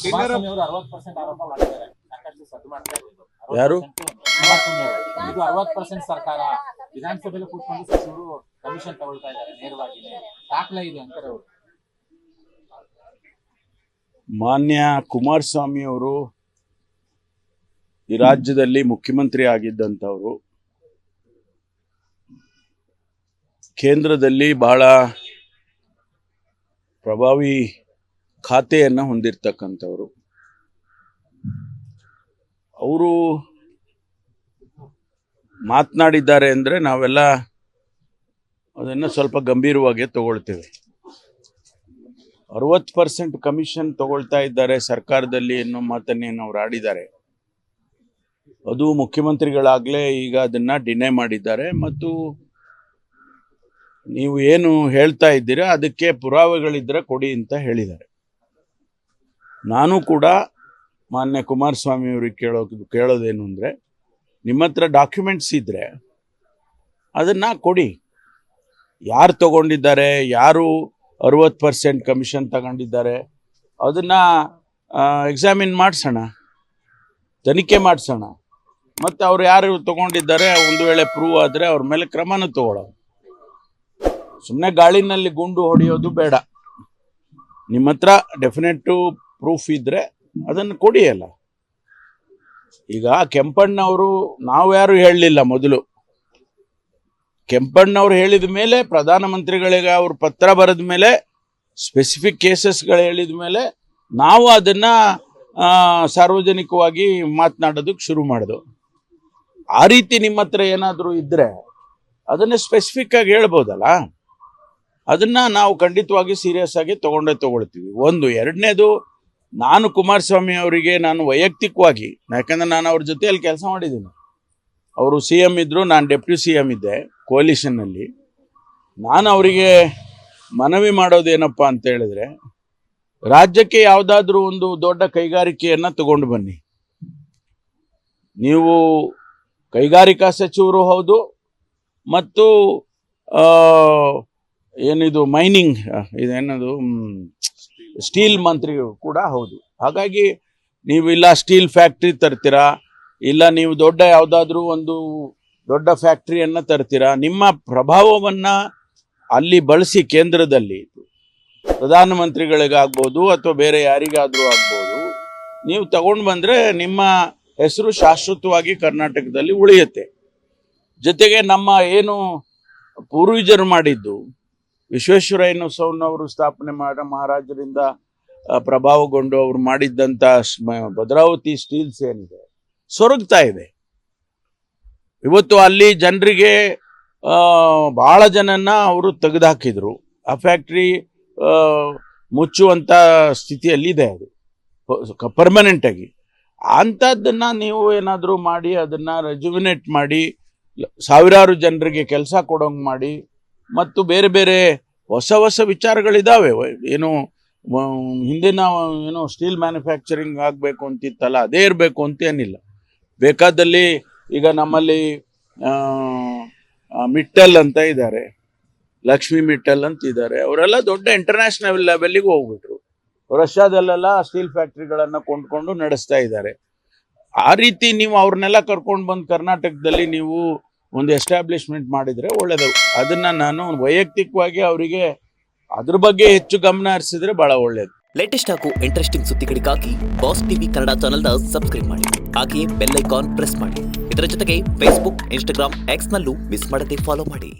ಕುಮಾರಸ್ವಾಮಿ ಅವರು 60% ಆರೋಪ ಮಾಡಿದ್ದಾರೆ, ಸಾಕಷ್ಟು ಸದ್ದು ಮಾಡ್ತಾ ಇದ್ದಾರೆ. ಯಾರು? ಕುಮಾರಸ್ವಾಮಿ ಅವರು. ಇದು 60% ಸರ್ಕಾರ ವಿಧಾನಸಭೆಯಲ್ಲಿ ಕೂತ್ಕೊಂಡು ಸಚಿವರು ಕಮಿಷನ್ ತಗೊಳ್ತಾ ಇದ್ದಾರೆ ನೇರವಾಗಿ, ದಾಖಲೆ ಇದೆ ಅಂತಾರೆ ಅವರು. ಮಾನ್ಯ ಕುಮಾರಸ್ವಾಮಿ ಅವರು ಈ ರಾಜ್ಯದಲ್ಲಿ ಮುಖ್ಯಮಂತ್ರಿ ಆಗಿದ್ದಂಥವ್ರು, ಕೇಂದ್ರದಲ್ಲಿ ಬಹಳ ಪ್ರಭಾವಿ ಖಾತೆಯನ್ನು ಹೊಂದಿರತಕ್ಕಂಥವ್ರು. ಅವರು ಮಾತನಾಡಿದ್ದಾರೆ ಅಂದರೆ ನಾವೆಲ್ಲ ಅದನ್ನು ಸ್ವಲ್ಪ ಗಂಭೀರವಾಗಿ ತಗೊಳ್ತೇವೆ. 60% ಕಮಿಷನ್ ತಗೊಳ್ತಾ ಇದ್ದಾರೆ ಸರ್ಕಾರದಲ್ಲಿ ಅನ್ನೋ ಮಾತನ್ನೇನು ಅವ್ರು ಆಡಿದ್ದಾರೆ. ಅದು ಮುಖ್ಯಮಂತ್ರಿಗಳಾಗಲೇ ಈಗ ಅದನ್ನು ಡಿನೈ ಮಾಡಿದ್ದಾರೆ. ಮತ್ತು ನೀವು ಏನು ಹೇಳ್ತಾ ಇದ್ದೀರಾ ಅದಕ್ಕೆ ಪುರಾವೆಗಳಿದ್ರೆ ಕೊಡಿ ಅಂತ ಹೇಳಿದ್ದಾರೆ. ನಾನು ಕೂಡ ಮಾನ್ಯ ಕುಮಾರಸ್ವಾಮಿ ಅವ್ರಿಗೆ ಕೇಳೋದೇನು ಅಂದರೆ, ನಿಮ್ಮ ಹತ್ರ ಡಾಕ್ಯುಮೆಂಟ್ಸ್ ಇದ್ದರೆ ಅದನ್ನು ಕೊಡಿ. ಯಾರು ತಗೊಂಡಿದ್ದಾರೆ, ಯಾರು 60% ಕಮಿಷನ್ ತಗೊಂಡಿದ್ದಾರೆ ಅದನ್ನು ಎಕ್ಸಾಮಿನ್ ಮಾಡಿಸೋಣ, ತನಿಖೆ ಮಾಡಿಸೋಣ. ಮತ್ತು ಅವ್ರು ಯಾರು ತಗೊಂಡಿದ್ದಾರೆ ಒಂದು ವೇಳೆ ಪ್ರೂವ್ ಆದರೆ ಅವ್ರ ಮೇಲೆ ಕ್ರಮನೂ ತಗೊಳ್ಳೋ. ಸುಮ್ಮನೆ ಗಾಳಿನಲ್ಲಿ ಗುಂಡು ಹೊಡೆಯೋದು ಬೇಡ. ನಿಮ್ಮ ಹತ್ರ ಡೆಫಿನೆಟಿವ್ ಪ್ರೂಫ್ ಇದ್ದರೆ ಅದನ್ನು ಕೊಡಿ ಅಲ್ಲ. ಈಗ ಕೆಂಪಣ್ಣವರು ನಾವು ಯಾರು ಹೇಳಲಿಲ್ಲ. ಮೊದಲು ಕೆಂಪಣ್ಣವ್ರು ಹೇಳಿದ ಮೇಲೆ, ಪ್ರಧಾನಮಂತ್ರಿಗಳಿಗೆ ಅವ್ರ ಪತ್ರ ಬರೆದ ಮೇಲೆ, ಸ್ಪೆಸಿಫಿಕ್ ಕೇಸಸ್ಗಳು ಹೇಳಿದ ಮೇಲೆ ನಾವು ಅದನ್ನು ಸಾರ್ವಜನಿಕವಾಗಿ ಮಾತನಾಡೋದಕ್ಕೆ ಶುರು ಮಾಡಿದೆವು. ಆ ರೀತಿ ನಿಮ್ಮ ಹತ್ರ ಏನಾದರೂ ಇದ್ದರೆ ಅದನ್ನು ಸ್ಪೆಸಿಫಿಕ್ ಆಗಿ ಹೇಳ್ಬೋದಲ್ಲ. ಅದನ್ನು ನಾವು ಖಂಡಿತವಾಗಿ ಸೀರಿಯಸ್ ಆಗಿ ತಗೊಳ್ತೀವಿ. ಒಂದು. ಎರಡನೇದು, ನಾನು ಕುಮಾರಸ್ವಾಮಿ ಅವರಿಗೆ ನಾನು ವೈಯಕ್ತಿಕವಾಗಿ, ಯಾಕಂದರೆ ನಾನು ಅವ್ರ ಜೊತೆಯಲ್ಲಿ ಕೆಲಸ ಮಾಡಿದ್ದೀನಿ. ಅವರು CM ಇದ್ದರು, ನಾನು ಡೆಪ್ಯೂಟಿ CM ಇದ್ದೆ ಕೋಲಿಷನ್ನಲ್ಲಿ. ನಾನು ಅವರಿಗೆ ಮನವಿ ಮಾಡೋದೇನಪ್ಪ ಅಂತ ಹೇಳಿದ್ರೆ, ರಾಜ್ಯಕ್ಕೆ ಯಾವುದಾದ್ರೂ ಒಂದು ದೊಡ್ಡ ಕೈಗಾರಿಕೆಯನ್ನು ತಗೊಂಡು ಬನ್ನಿ. ನೀವು ಕೈಗಾರಿಕಾ ಸಚಿವರು ಹೌದು, ಮತ್ತು ಏನಿದು ಮೈನಿಂಗ್ ಇದೇನದು ಸ್ಟೀಲ್ ಮಂತ್ರಿಗಳು ಕೂಡ ಹೌದು. ಹಾಗಾಗಿ ನೀವು ಇಲ್ಲ ಸ್ಟೀಲ್ ಫ್ಯಾಕ್ಟ್ರಿ ತರ್ತೀರಾ, ಇಲ್ಲ ನೀವು ದೊಡ್ಡ ಯಾವುದಾದ್ರೂ ಒಂದು ದೊಡ್ಡ ಫ್ಯಾಕ್ಟ್ರಿಯನ್ನು ತರ್ತೀರಾ. ನಿಮ್ಮ ಪ್ರಭಾವವನ್ನು ಅಲ್ಲಿ ಬಳಸಿ, ಕೇಂದ್ರದಲ್ಲಿ ಪ್ರಧಾನಮಂತ್ರಿಗಳಿಗಾಗ್ಬೋದು ಅಥವಾ ಬೇರೆ ಯಾರಿಗಾದರೂ ಆಗ್ಬೋದು, ನೀವು ತಗೊಂಡು ಬಂದರೆ ನಿಮ್ಮ ಹೆಸರು ಶಾಶ್ವತವಾಗಿ ಕರ್ನಾಟಕದಲ್ಲಿ ಉಳಿಯುತ್ತೆ. ಜೊತೆಗೆ ನಮ್ಮ ಏನು ಪೂರ್ವಜರು ಮಾಡಿದ್ದು, ವಿಶ್ವೇಶ್ವರಯ್ಯನವರು ಸ್ಥಾಪನೆ ಮಹಾರಾಜರಿಂದ ಪ್ರಭಾವಗೊಂಡು ಅವರು ಮಾಡಿದ್ದಂಥ ಭದ್ರಾವತಿ ಸ್ಟೀಲ್ಸ್ ಏನಿದೆ ಸೊರಗ್ತಾ ಇದೆ. ಇವತ್ತು ಅಲ್ಲಿ ಜನರಿಗೆ ಭಾಳ ಜನನ್ನ ಅವರು ತೆಗೆದುಹಾಕಿದ್ರು. ಆ ಫ್ಯಾಕ್ಟ್ರಿ ಮುಚ್ಚುವಂಥ ಸ್ಥಿತಿಯಲ್ಲಿದೆ, ಅದು ಪರ್ಮನೆಂಟಾಗಿ. ಅಂಥದ್ದನ್ನು ನೀವು ಏನಾದರೂ ಮಾಡಿ ಅದನ್ನು ರೆಜುವಿನೇಟ್ ಮಾಡಿ, ಸಾವಿರಾರು ಜನರಿಗೆ ಕೆಲಸ ಕೊಡೋಂಗೆ ಮಾಡಿ, ಮತ್ತು ಬೇರೆ ಬೇರೆ ಹೊಸ ವಿಚಾರಗಳಿದ್ದಾವೆ. ಏನು ಹಿಂದಿನ ಏನೋ ಸ್ಟೀಲ್ ಮ್ಯಾನುಫ್ಯಾಕ್ಚರಿಂಗ್ ಆಗಬೇಕು ಅಂತಿತ್ತಲ್ಲ, ಅದೇ ಇರಬೇಕು ಅಂತೇನಿಲ್ಲ. ಬೇಕಾದಲ್ಲಿ ಈಗ ನಮ್ಮಲ್ಲಿ ಮಿಟ್ಟಲ್ ಅಂತ ಇದ್ದಾರೆ, ಲಕ್ಷ್ಮಿ ಮಿಟ್ಟಲ್ ಅಂತ ಇದ್ದಾರೆ. ಅವರೆಲ್ಲ ದೊಡ್ಡ ಇಂಟರ್ನ್ಯಾಷನಲ್ ಲೆವೆಲ್ಲಿಗೆ ಹೋಗ್ಬಿಟ್ರು. ರಷ್ಯಾದಲ್ಲೆಲ್ಲ ಸ್ಟೀಲ್ ಫ್ಯಾಕ್ಟ್ರಿಗಳನ್ನು ಕೊಂಡ್ಕೊಂಡು ನಡೆಸ್ತಾ ಇದ್ದಾರೆ. ಆ ರೀತಿ ನೀವು ಅವ್ರನ್ನೆಲ್ಲ ಕರ್ಕೊಂಡು ಬಂದು ಕರ್ನಾಟಕದಲ್ಲಿ ನೀವು ಒಂದು ಎಸ್ಟಾಬ್ಲಿಷ್ಮೆಂಟ್ ಮಾಡಿದರೆ ಒಳ್ಳೆಯದು. ಅದನ್ನು ನಾನು ವೈಯಕ್ತಿಕವಾಗಿ ಅವರಿಗೆ ಅದ್ರ ಬಗ್ಗೆ ಹೆಚ್ಚು ಗಮನ ಹರಿಸಿದ್ರೆ ಭಾಳ ಒಳ್ಳೆಯದು. ಲೇಟೆಸ್ಟ್ ಹಾಗೂ ಇಂಟ್ರೆಸ್ಟಿಂಗ್ ಸುದ್ದಿಗಳಿಗಾಗಿ ಬಾಸ್ ಟಿವಿ ಕನ್ನಡ ಚಾನೆಲ್ನ ಸಬ್ಸ್ಕ್ರೈಬ್ ಮಾಡಿ. ಹಾಗೆಯೇ ಬೆಲ್ ಐಕಾನ್ ಪ್ರೆಸ್ ಮಾಡಿ. ಇದರ ಜೊತೆಗೆ ಫೇಸ್ಬುಕ್, ಇನ್ಸ್ಟಾಗ್ರಾಮ್, ಎಕ್ಸ್ನಲ್ಲೂ ಮಿಸ್ ಮಾಡದೆ ಫಾಲೋ ಮಾಡಿ.